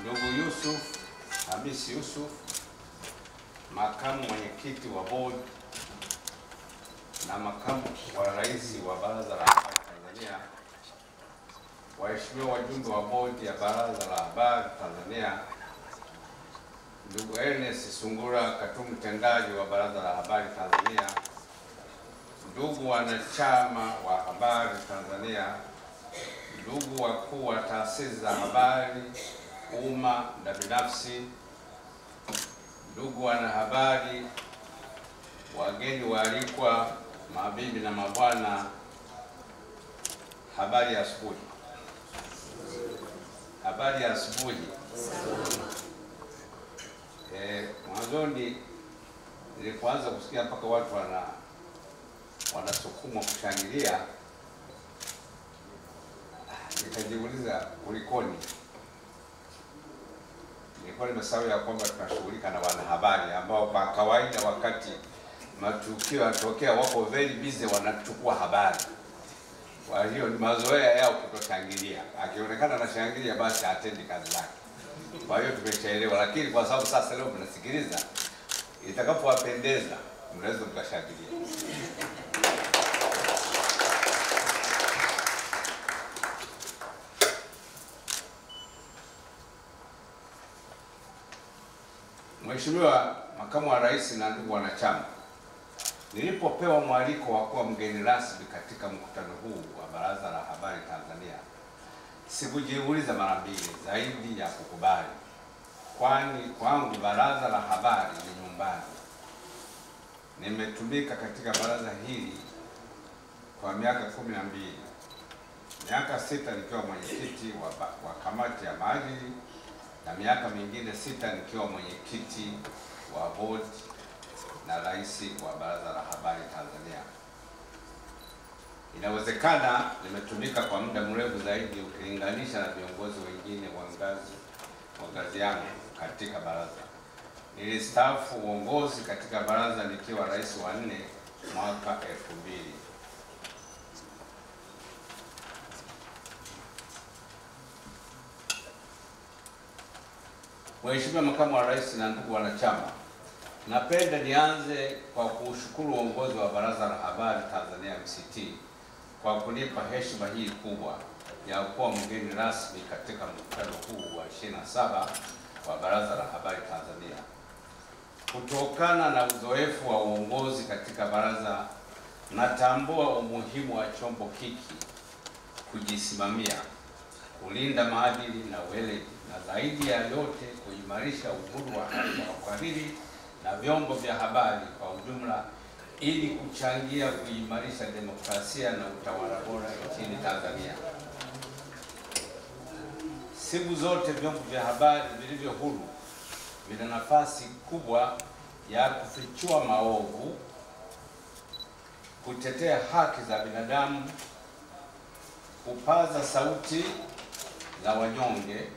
ndugu Yusuf Hamisi Yusuf, makamu mwenyekiti wa board na makamu wa rais wa Baraza la Habari Tanzania, waheshimiwa wajumbe wa board ya Baraza la Habari Tanzania, ndugu Ernest Sungura, katibu mtendaji wa Baraza la Habari Tanzania, ndugu wanachama wa habari Tanzania, ndugu wakuu wa taasisi za habari, umma na binafsi, ndugu wanahabari, wageni waalikwa, mabibi na mabwana, habari ya asubuhi. Habari ya asubuhi. Mwanzoni nilipoanza kusikia mpaka watu wanasukumwa kushangilia, nikajiuliza kulikoni. Nilikuwa nimesahau ya kwamba tunashughulika na wanahabari ambao kwa kawaida wakati matukio yanatokea wako very busy, wanachukua habari. Kwa hiyo ni mazoea yao kutoshangilia. Akionekana anashangilia basi atendi kazi yake. Kwa hiyo tumeshaelewa, lakini kwa sababu sasa leo mnasikiliza, itakapowapendeza mnaweza mkashangilia. Mheshimiwa Makamu wa Rais na ndugu wanachama, nilipopewa mwaliko wa kuwa mgeni rasmi katika mkutano huu wa Baraza la Habari Tanzania, sikujiuliza mara mbili zaidi ya kukubali, kwani kwangu Baraza la Habari ni nyumbani. Nimetumika katika baraza hili kwa miaka 12, miaka 6 nikiwa mwenyekiti wa kamati ya maadili na miaka mingine 6 nikiwa mwenyekiti wa board na rais wa Baraza la Habari Tanzania. Inawezekana nimetumika kwa muda mrefu zaidi ukilinganisha na viongozi wengine wa ngazi yangu katika baraza. Nilistaafu uongozi katika baraza nikiwa rais wa 4 mwaka 2000. Mheshimiwa Makamu wa Rais na ndugu wanachama, napenda nianze kwa kushukuru uongozi wa Baraza la Habari Tanzania MCT kwa kunipa heshima hii kubwa ya kuwa mgeni rasmi katika mkutano huu wa 27 wa Baraza la Habari Tanzania. Kutokana na uzoefu wa uongozi katika baraza, natambua umuhimu wa chombo hiki kujisimamia, kulinda maadili na weledi, na zaidi ya yote kuimarisha uhuru wa uhariri na vyombo vya habari kwa ujumla, ili kuchangia kuimarisha demokrasia na utawala bora nchini Tanzania. Siku zote vyombo vya habari vilivyo huru vina nafasi kubwa ya kufichua maovu, kutetea haki za binadamu, kupaza sauti za wanyonge,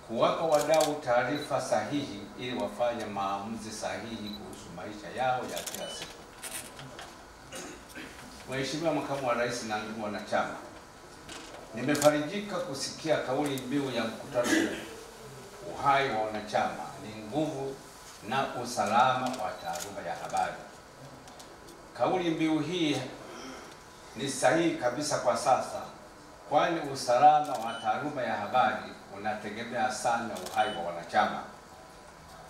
kuwapa wadau taarifa sahihi ili wafanye maamuzi sahihi kuhusu maisha yao ya kila siku. Mheshimiwa Makamu wa Rais na ndugu wanachama, nimefarijika kusikia kauli mbiu ya mkutano huu, uhai wa wanachama ni nguvu na usalama wa taaluma ya habari. Kauli mbiu hii ni sahihi kabisa kwa sasa, kwani usalama wa taaluma ya habari unategemea sana uhai wa wanachama.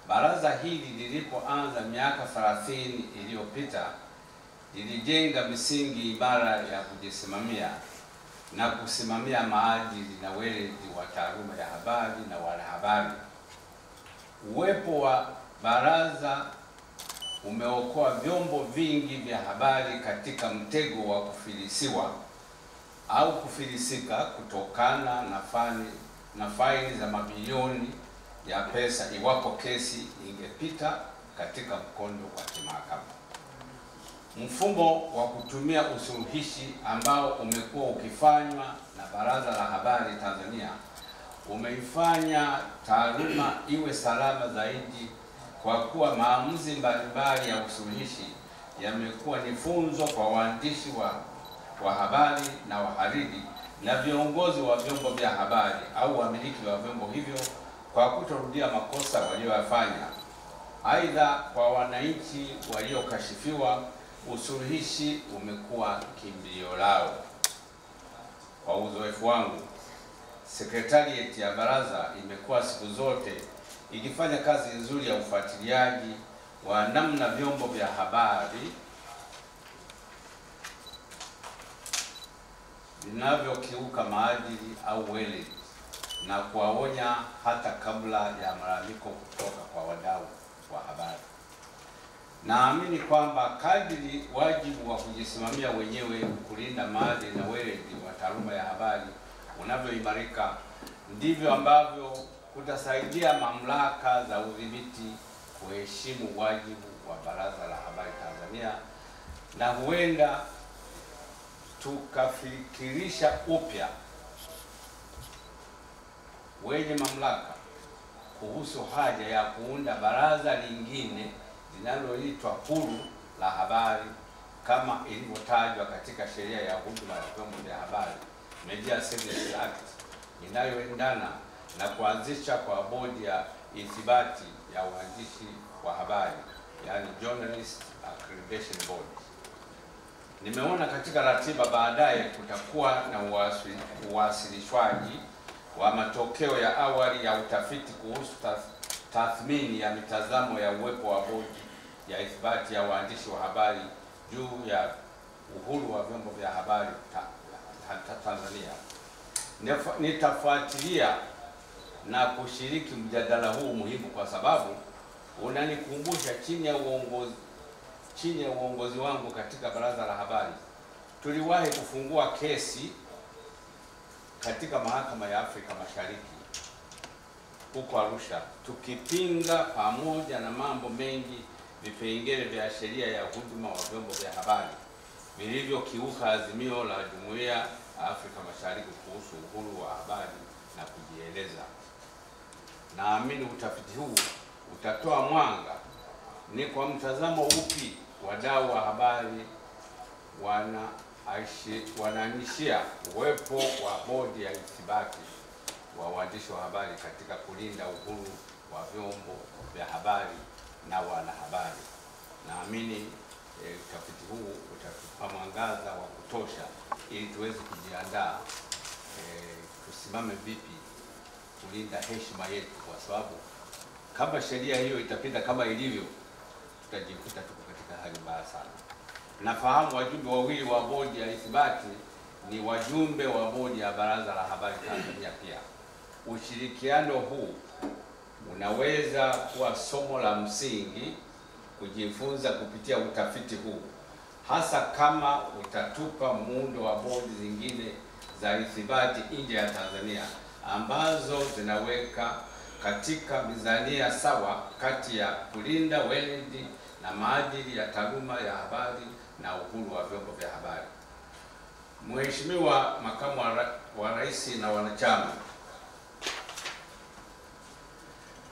Baraza hili lilipoanza miaka 30 iliyopita, lilijenga misingi imara ya kujisimamia na kusimamia maadili na weledi wa taaluma ya habari na wanahabari. Uwepo wa baraza umeokoa vyombo vingi vya habari katika mtego wa kufilisiwa au kufilisika kutokana na faini za mabilioni ya pesa iwapo kesi ingepita katika mkondo wa kimahakama. Mfumo wa kutumia usuluhishi ambao umekuwa ukifanywa na Baraza la Habari Tanzania umeifanya taaluma iwe salama zaidi, kwa kuwa maamuzi mbalimbali ya usuluhishi yamekuwa ni funzo kwa waandishi wa habari na wahariri na viongozi wa vyombo vya habari au wamiliki wa vyombo hivyo kwa kutorudia makosa walioyafanya. Aidha, kwa wananchi waliokashifiwa, usuluhishi umekuwa kimbilio lao. Kwa uzoefu wangu, Sekretarieti ya Baraza imekuwa siku zote ikifanya kazi nzuri ya ufuatiliaji wa namna vyombo vya habari vinavyokiuka maadili au weledi na kuwaonya hata kabla ya malalamiko kutoka kwa wadau wa habari. Naamini kwamba kadiri wajibu wa kujisimamia wenyewe kulinda maadili na weledi wa taaluma ya habari unavyoimarika, ndivyo ambavyo kutasaidia mamlaka za udhibiti kuheshimu wajibu wa Baraza la Habari Tanzania, na huenda tukafikirisha upya wenye mamlaka kuhusu haja ya kuunda baraza lingine linaloitwa huru la habari kama ilivyotajwa katika sheria ya huduma ya vyombo vya habari Media Services Act, inayoendana na kuanzisha kwa bodi ya ithibati ya uandishi wa habari, yani Journalist Accreditation Board. Nimeona katika ratiba baadaye kutakuwa na uwasilishwaji wa matokeo ya awali ya utafiti kuhusu tathmini ya mitazamo ya uwepo wa bodi ya ithibati ya uandishi wa habari juu ya uhuru wa vyombo vya habari Tanzania. Nitafuatilia na kushiriki mjadala huu muhimu kwa sababu unanikumbusha chini ya uongozi wangu katika Baraza la Habari tuliwahi kufungua kesi katika Mahakama ya Afrika Mashariki huko Arusha, tukipinga pamoja na mambo mengi vipengele vya sheria ya huduma wa vyombo vya habari vilivyokiuka azimio la Jumuiya ya Afrika Mashariki kuhusu uhuru wa habari na kujieleza. Naamini utafiti huu utatoa mwanga ni kwa mtazamo upi wadau wa habari wanaanishia uwepo wa bodi ya ithibati wa uandishi wa habari katika kulinda uhuru wa vyombo vya habari na wanahabari. Naamini utafiti huu utatupa mwangaza wa kutosha ili tuweze kujiandaa tusimame vipi kulinda heshima yetu, kwa sababu kama sheria hiyo itapita kama ilivyo, tutajikuta tuko katika hali mbaya sana. Nafahamu wajumbe wawili wa bodi ya ithibati ni wajumbe wa bodi ya Baraza la Habari Tanzania pia. Ushirikiano huu unaweza kuwa somo la msingi kujifunza kupitia utafiti huu, hasa kama utatupa muundo wa bodi zingine za ithibati nje ya Tanzania ambazo zinaweka katika mizania sawa kati ya kulinda weledi na maadili ya taaluma ya habari na uhuru wa vyombo vya habari. Mheshimiwa Makamu wa Rais na wanachama,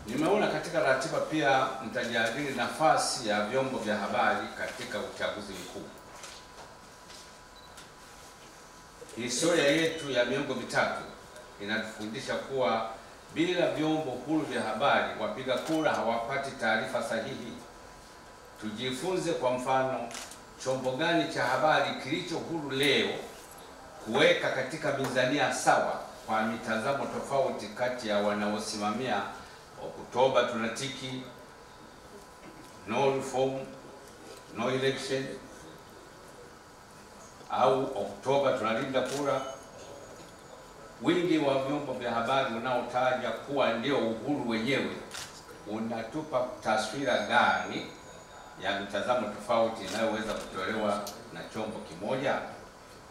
nimeona katika ratiba pia mtajadili nafasi ya vyombo vya habari katika uchaguzi mkuu. Historia yetu ya miongo mitatu inatufundisha kuwa bila vyombo huru vya habari wapiga kura hawapati taarifa sahihi. Tujifunze kwa mfano, chombo gani cha habari kilicho huru leo kuweka katika mizania sawa kwa mitazamo tofauti kati ya wanaosimamia Oktoba tunatiki, no reform, no election, au Oktoba tunalinda kura. Wingi wa vyombo vya habari unaotaja kuwa ndio uhuru wenyewe unatupa taswira gani ya mitazamo tofauti inayoweza kutolewa na chombo kimoja,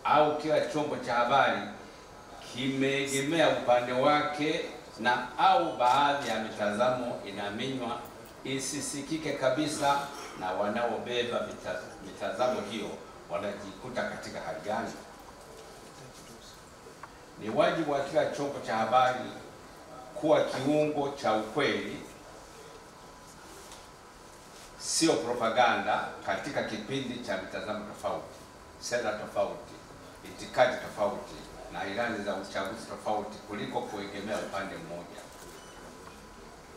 au kila chombo cha habari kimeegemea upande wake na au baadhi ya mitazamo inaminywa isisikike kabisa, na wanaobeba mitazamo hiyo wanajikuta katika hali gani? Ni wajibu wa kila chombo cha habari kuwa kiungo cha ukweli, sio propaganda, katika kipindi cha mitazamo tofauti, sera tofauti, itikadi tofauti na ilani za uchaguzi tofauti kuliko kuegemea upande mmoja.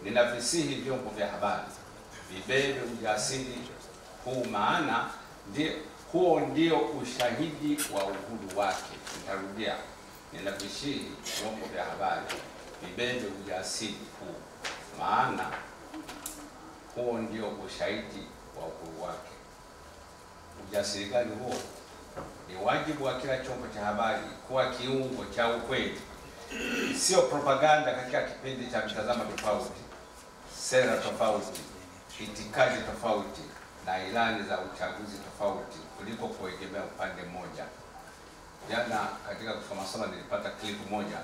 Ninavisihi vyombo vya habari vibebe ujasiri huu, maana huo ndio ushahidi wa uhuru wake. Nitarudia, ninavisihi vyombo vya habari vibebe ujasiri huu, maana huo ndio ushahidi wa uhuru wake. Ujasiri gani huo? Ni wajibu wa kila chombo cha habari kuwa kiungo cha ukweli, sio propaganda katika kipindi cha mitazamo tofauti, sera tofauti, itikadi tofauti na ilani za uchaguzi tofauti kuliko kuegemea upande mmoja. Jana katika kusoma nilipata clip moja.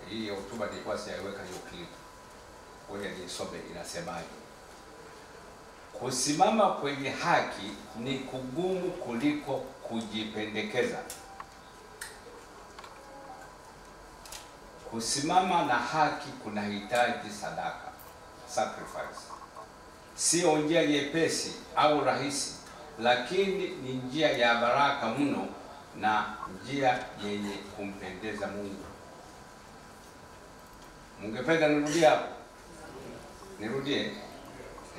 Hii hotuba nilikuwa sijaiweka hiyo clip. Ngoja nisome inasemaje. Kusimama kwenye haki ni kugumu kuliko kujipendekeza. Kusimama na haki kunahitaji sadaka, sacrifice. Sio njia nyepesi au rahisi, lakini ni njia ya baraka mno na njia yenye kumpendeza Mungu. Mungependa nirudie hapo? Nirudie.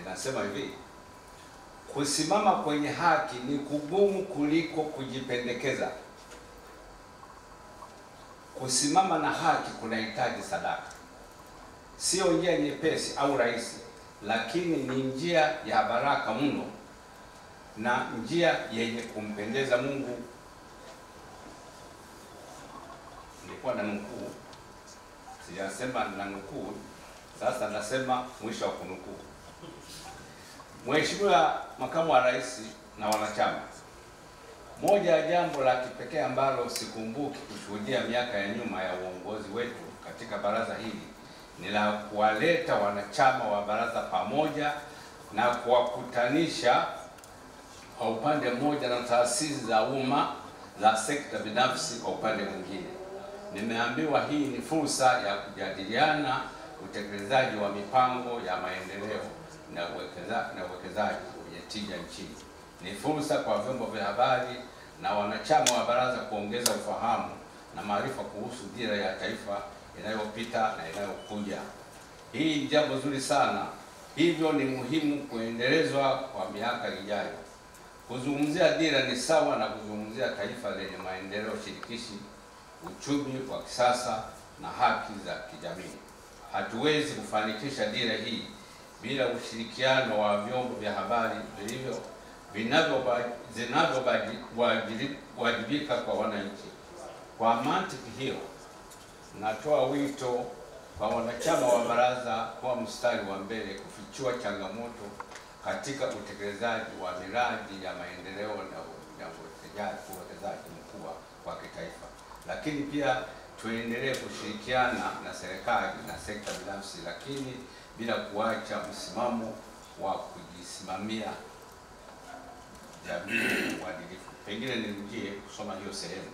Inasema hivi: kusimama kwenye haki ni kugumu kuliko kujipendekeza. Kusimama na haki kunahitaji sadaka. Sio njia nyepesi au rahisi, lakini ni njia ya baraka mno na njia yenye kumpendeza Mungu. Nilikuwa na nukuu, sijasema na nukuu, sasa nasema mwisho wa kunukuu. Mheshimiwa Makamu wa Rais na wanachama, moja ya jambo la kipekee ambalo sikumbuki kushuhudia miaka ya nyuma ya uongozi wetu katika baraza hili ni la kuwaleta wanachama wa baraza pamoja na kuwakutanisha kwa upande mmoja na taasisi za umma za sekta binafsi kwa upande mwingine. Nimeambiwa hii ni fursa ya kujadiliana utekelezaji wa mipango ya maendeleo na uwekezaji wenye tija nchini. Ni fursa kwa vyombo vya habari na wanachama wa baraza kuongeza ufahamu na maarifa kuhusu dira ya taifa inayopita na inayokuja. Hii ni jambo zuri sana, hivyo ni muhimu kuendelezwa kwa miaka ijayo. Kuzungumzia dira ni sawa na kuzungumzia taifa lenye maendeleo shirikishi, uchumi wa kisasa na haki za kijamii. Hatuwezi kufanikisha dira hii bila ushirikiano wa vyombo vya habari vinavyowajibika kwa wananchi. Kwa mantiki hiyo, natoa wito kwa wanachama wa baraza kwa mstari wa mbele kufichua changamoto katika utekelezaji wa miradi ya maendeleo na uwekezaji mkubwa wa kitaifa. Lakini pia tuendelee kushirikiana na serikali na sekta binafsi, lakini bila kuacha msimamo wa kujisimamia jamii na uadilifu. Pengine nirudie kusoma hiyo sehemu.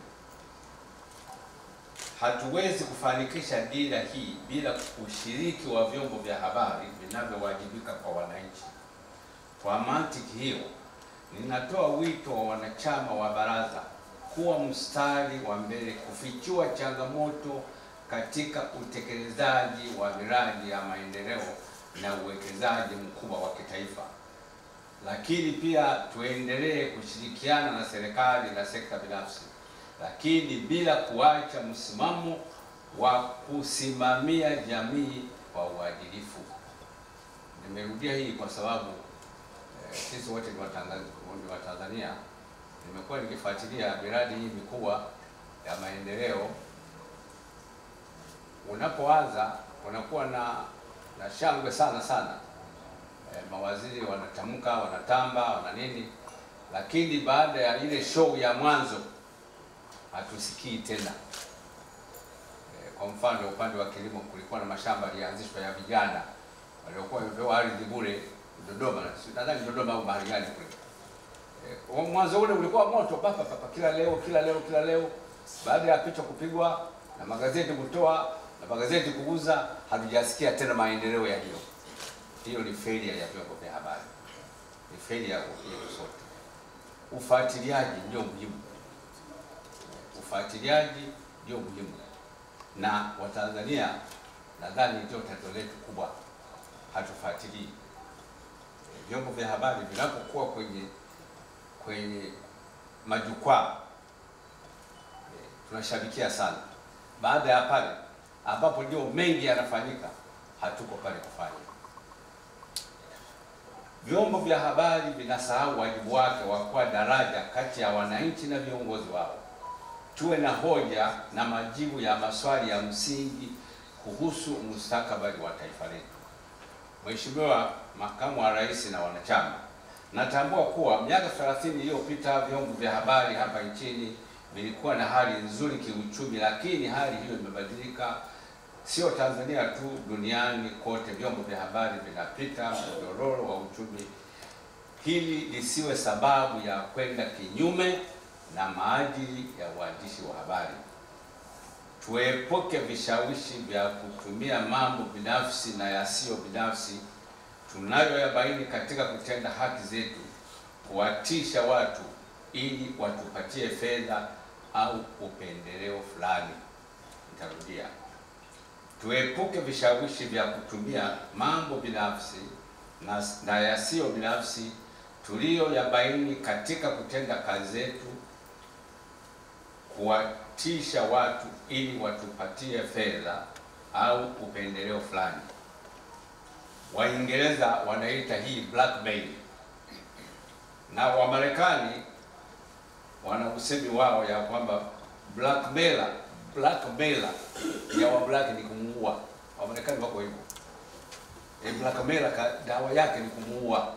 Hatuwezi kufanikisha dira hii bila ushiriki wa vyombo vya habari vinavyowajibika kwa wananchi. Kwa mantiki hiyo, ninatoa wito wa wanachama wa baraza kuwa mstari wa mbele kufichua changamoto katika utekelezaji wa miradi ya maendeleo na uwekezaji mkubwa wa kitaifa. Lakini pia tuendelee kushirikiana na serikali na sekta binafsi, lakini bila kuacha msimamo wa kusimamia jamii kwa uadilifu. Nimerudia hii kwa sababu sisi wote ni Watanzania. Nimekuwa nikifuatilia miradi hii mikubwa ya maendeleo. Unapoanza unakuwa na shangwe sana. Mawaziri wanatamka, wanatamba, wana nini, lakini baada ya ile show ya mwanzo hatusikii tena. Kwa mfano upande wa kilimo kulikuwa na mashamba yalianzishwa ya vijana waliokuwa wamepewa ardhi bure Dodoma, nadhani Dodoma au mahali gani kule. Mwanzo ule ulikuwa moto papa kila leo. Baada ya picha kupigwa na magazeti kutoa na magazeti kuuza, hatujasikia tena maendeleo ya hiyo. Hiyo ni failure ya vyombo vya habari, ni failure ya sote. Ufuatiliaji ndio muhimu. Ufuatiliaji ndio muhimu, na Watanzania nadhani ndio tatizo letu kubwa, hatufuatilii vyombo vya habari vinapokuwa kwenye majukwaa. Tunashabikia sana. Baada ya pale ambapo ndio mengi yanafanyika, hatuko pale kufanya. Vyombo vya habari vinasahau wajibu wake wa kuwa daraja kati ya wananchi na viongozi wao. Tuwe na hoja na majibu ya maswali ya msingi kuhusu mustakabali wa taifa letu. Mheshimiwa Makamu wa Rais na wanachama, natambua kuwa miaka 30 iliyopita vyombo vya habari hapa nchini vilikuwa na hali nzuri kiuchumi, lakini hali hiyo imebadilika. Sio Tanzania tu, duniani kote vyombo vya habari vinapita mdororo wa uchumi. Hili lisiwe sababu ya kwenda kinyume na maadili ya uandishi wa habari. Tuepuke vishawishi vya kutumia mambo binafsi na yasiyo binafsi tunayoyabaini katika kutenda haki zetu kuwatisha watu ili watupatie fedha au upendeleo fulani. Nitarudia. Tuepuke vishawishi vya kutumia mambo binafsi na yasiyo binafsi tuliyoyabaini katika kutenda kazi zetu kuwatisha watu ili watupatie fedha au upendeleo fulani. Waingereza wanaita hii blackmail, na Wamarekani wana usemi wao ya kwamba blackmailer ya wa black ni kumuua. Wamarekani wako hivyo. Blackmailer dawa yake ni kumuua,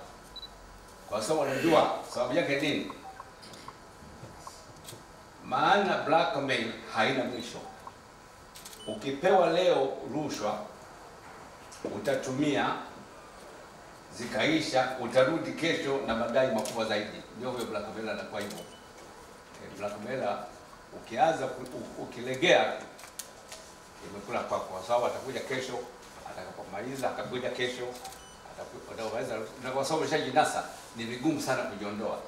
kwa sababu wanajua sababu yake nini. Maana blackmail haina mwisho. Ukipewa leo rushwa utatumia, zikaisha, utarudi kesho na madai makubwa zaidi. Ndio huyo blackmailer anakuwa hivyo. Blackmailer ukianza ukilegea imekula kwa sababu atakuja kesho, atakapomaliza akakuja kesho, atakapomaliza, na kwa sababu shajinasa ni vigumu sana kujiondoa.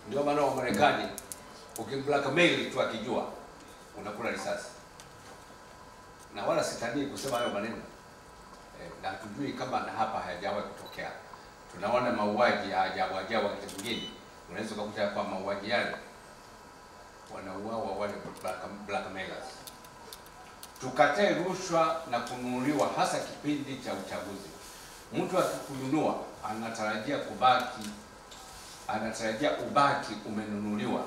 Ndio maana wa Marekani ukiblackmail tu akijua unakula risasi. Na wala sitanii kusema hayo maneno. Na tujui kama na hapa hayajawahi kutokea. Tunaona mauaji ya ajabu wakati mwingine. Unaweza kukuta kwa mauaji yale wanauawa wale blackmailers. Tukatae rushwa na kununuliwa, hasa kipindi cha uchaguzi. Mtu akikununua anatarajia ubaki umenunuliwa.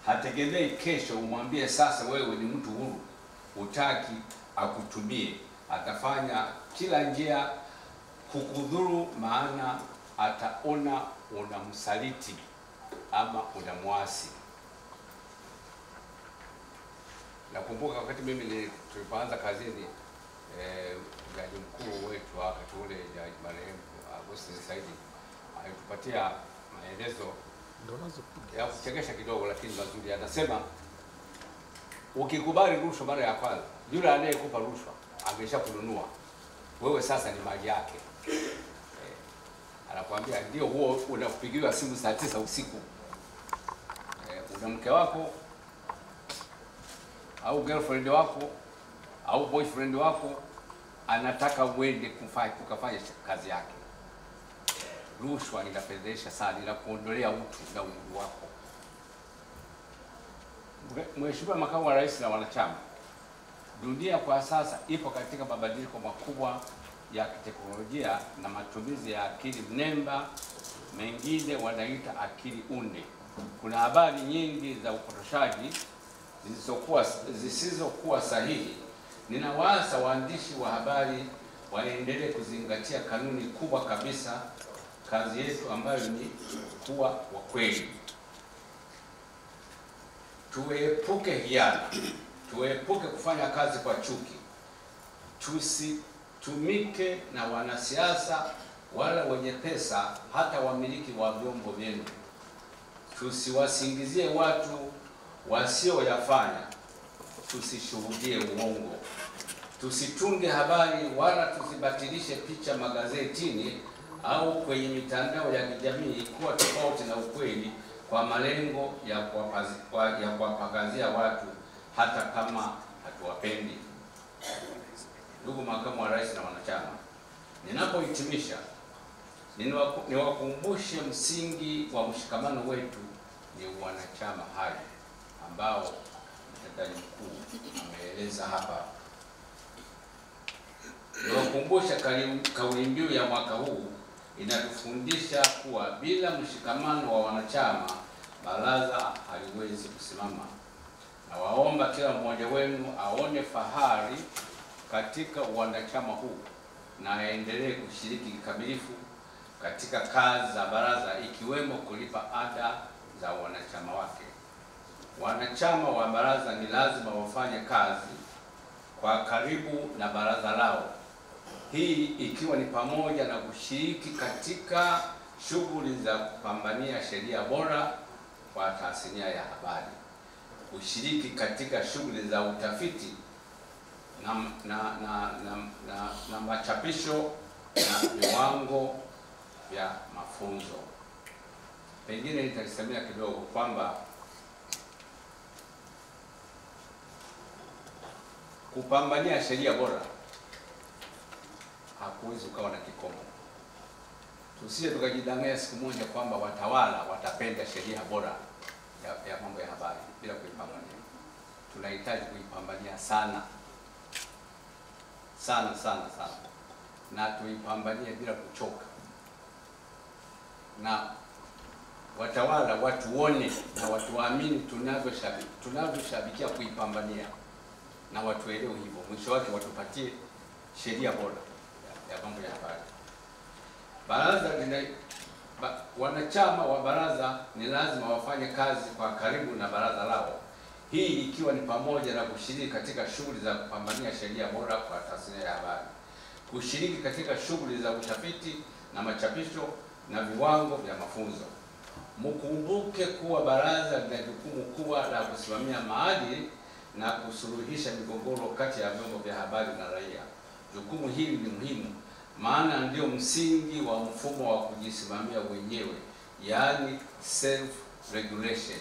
Hategemei kesho umwambie sasa wewe ni mtu huru, utaki akutumie. Atafanya kila njia kukudhuru, maana ataona unamsaliti ama unamwasi. Nakumbuka wakati mimi tulipoanza kazini, jaji mkuu wetu wakati ule, Jaji marehemu Augustine Saidi, alitupatia maelezo ya kuchekesha kidogo lakini mazuri. Anasema ukikubali rushwa mara ya kwanza, yule anayekupa rushwa ameshakununua wewe, sasa ni mali yake. Anakuambia ndio huo unapigiwa simu saa 9 usiku. Una mke wako au girlfriend wako au boyfriend wako anataka uende kufanya kazi yake. Rushwa inapendesha sana, inakuondolea utu na uhuru wako. Mheshimiwa Makamu wa Rais na wanachama, dunia kwa sasa ipo katika mabadiliko makubwa ya teknolojia na matumizi ya akili mnemba, mengine wanaita akili unde. Kuna habari nyingi za upotoshaji zisizokuwa sahihi. Ninawaasa waandishi wa habari waendelee kuzingatia kanuni kubwa kabisa kazi yetu ambayo ni kuwa wa kweli. Tuepuke hiana, tuepuke kufanya kazi kwa chuki. Tusitumike na wanasiasa wala wenye pesa, hata wamiliki wa vyombo vyenu. Tusiwasingizie watu wasioyafanya. Tusishuhudie uongo. Tusitunge habari wala tusibatilishe picha magazetini au kwenye mitandao ya kijamii kuwa tofauti na ukweli kwa malengo ya kuwapagazia watu hata kama hatuwapendi. Ndugu makamu wa rais na wanachama, ninapohitimisha niwakumbushe msingi wa mshikamano wetu ni wanachama hai ambao mtendaji mkuu ameeleza hapa. Niwakumbusha kauli mbiu ya mwaka huu inatufundisha kuwa bila mshikamano wa wanachama baraza haliwezi kusimama. Na waomba kila mmoja wenu aone fahari katika wanachama huu na aendelee kushiriki kikamilifu katika kazi za baraza, ikiwemo kulipa ada za wanachama wake. Wanachama wa baraza ni lazima wafanye kazi kwa karibu na baraza lao, hii ikiwa ni pamoja na kushiriki katika shughuli za kupambania sheria bora kwa tasnia ya habari, kushiriki katika shughuli za utafiti na machapisho na viwango vya mafunzo. Pengine nitasemea kidogo kwamba kupambania sheria bora hakuwezi ukawa na kikomo. Tusije tukajidanganya siku moja kwamba watawala watapenda sheria bora ya mambo ya habari bila kuipambania. Tunahitaji kuipambania sana sana sana sana, na tuipambanie bila kuchoka, na watawala watuone na watuamini tunavyoshabikia kuipambania, na watuelewe hivyo. Mwisho wake watupatie sheria bora ya mambo ya habari. Wanachama wa baraza ni lazima wafanye kazi kwa karibu na baraza lao, hii ikiwa ni pamoja na kushiriki katika shughuli za kupambania sheria bora kwa tasnia ya habari, kushiriki katika shughuli za utafiti na machapisho na viwango vya mafunzo. Mkumbuke kuwa baraza lina jukumu kubwa la kusimamia maadili na kusuluhisha migogoro kati ya vyombo vya habari na raia. Jukumu hili ni muhimu, maana ndio msingi wa mfumo wa kujisimamia wenyewe, yaani self regulation.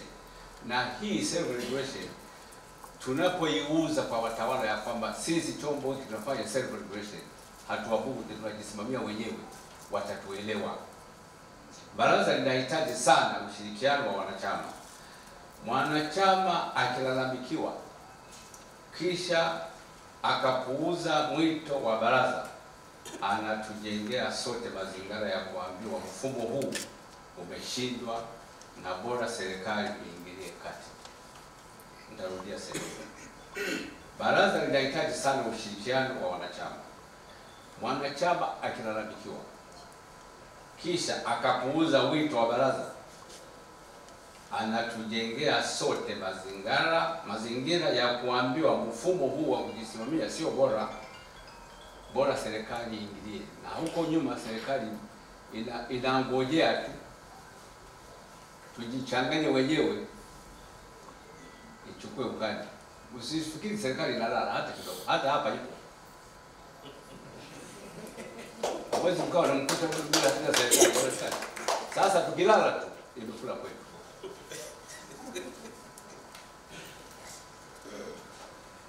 Na hii self regulation tunapoiuza kwa watawala ya kwamba sisi chombo hiki tunafanya self regulation, hatuabudu, tunajisimamia wenyewe, watatuelewa. Baraza linahitaji sana ushirikiano wa wanachama. Mwanachama akilalamikiwa kisha akapuuza mwito wa baraza, anatujengea sote mazingira ya kuambiwa mfumo huu umeshindwa na bora serikali iingilie kati. Nitarudia sasa. Baraza linahitaji sana ushirikiano wa wanachama. Mwanachama akilalamikiwa kisha akapuuza wito wa baraza, anatujengea sote mazingira ya kuambiwa mfumo huu wa kujisimamia sio bora, bora serikali iingilie. Na huko nyuma serikali inangojea tu tujichanganye wenyewe ichukue ukani. Usifikiri serikali inalala hata kidogo, hata hapa ipo. Hawezi ukawa na mkuta bila serikali. Sasa tukilala tu imekula kwetu.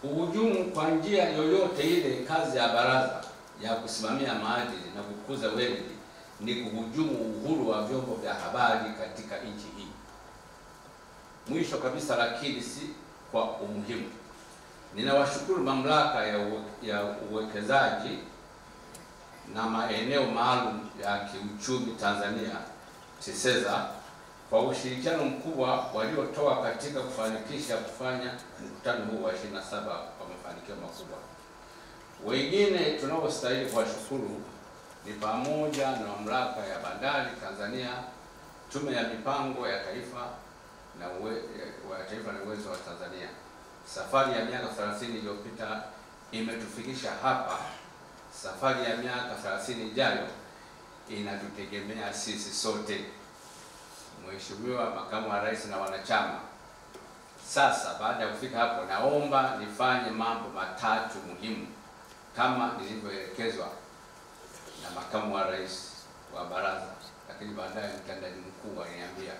Kuhujumu kwa njia yoyote ile kazi ya baraza ya kusimamia maadili na kukuza weledi ni kuhujumu uhuru wa vyombo vya habari katika nchi hii. Mwisho kabisa, lakini si kwa umuhimu, ninawashukuru mamlaka ya uwekezaji na maeneo maalum ya kiuchumi Tanzania TISEZA kwa ushirikiano mkubwa waliotoa katika kufanikisha kufanya mkutano huu wa 27 kwa mafanikio makubwa. Wengine tunaostahili kuwashukuru ni pamoja na mamlaka ya bandari Tanzania, tume ya mipango ya taifa na uwezo wa Tanzania. Safari ya miaka 30 iliyopita imetufikisha hapa. Safari ya miaka 30 ijayo inatutegemea sisi sote. Mheshimiwa Makamu wa Rais na wanachama, sasa baada ya kufika hapo, naomba nifanye mambo matatu muhimu kama nilivyoelekezwa na Makamu wa Rais wa baraza, lakini baadaye mtendaji mkuu aliniambia.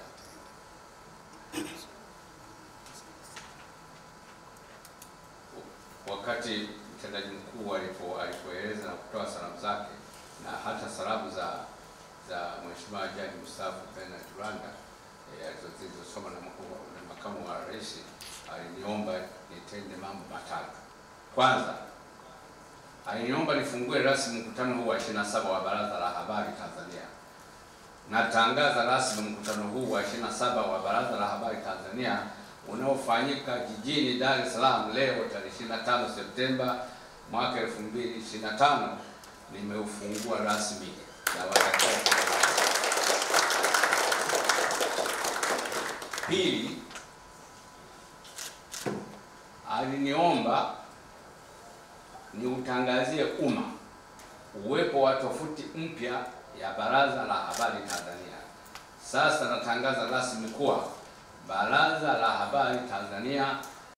wakati mtendaji mkuu alipoeleza na kutoa salamu zake na hata salamu za Mheshimiwa Jaji Mstaafu Bernard Rwanda alizozisoma na makamu wa rais, aliniomba nitende mambo matatu. Kwanza, aliniomba nifungue rasmi mkutano huu wa 27 wa Baraza la Habari Tanzania. Natangaza rasmi mkutano huu wa 27 wa Baraza la Habari Tanzania unaofanyika jijini Dar es Salaam leo tarehe 25 Septemba mwaka 2025 nimeufungua rasmi. Pili, aliniomba niutangazie umma uwepo wa tovuti mpya ya Baraza la Habari Tanzania. Sasa natangaza rasmi kuwa Baraza la Habari Tanzania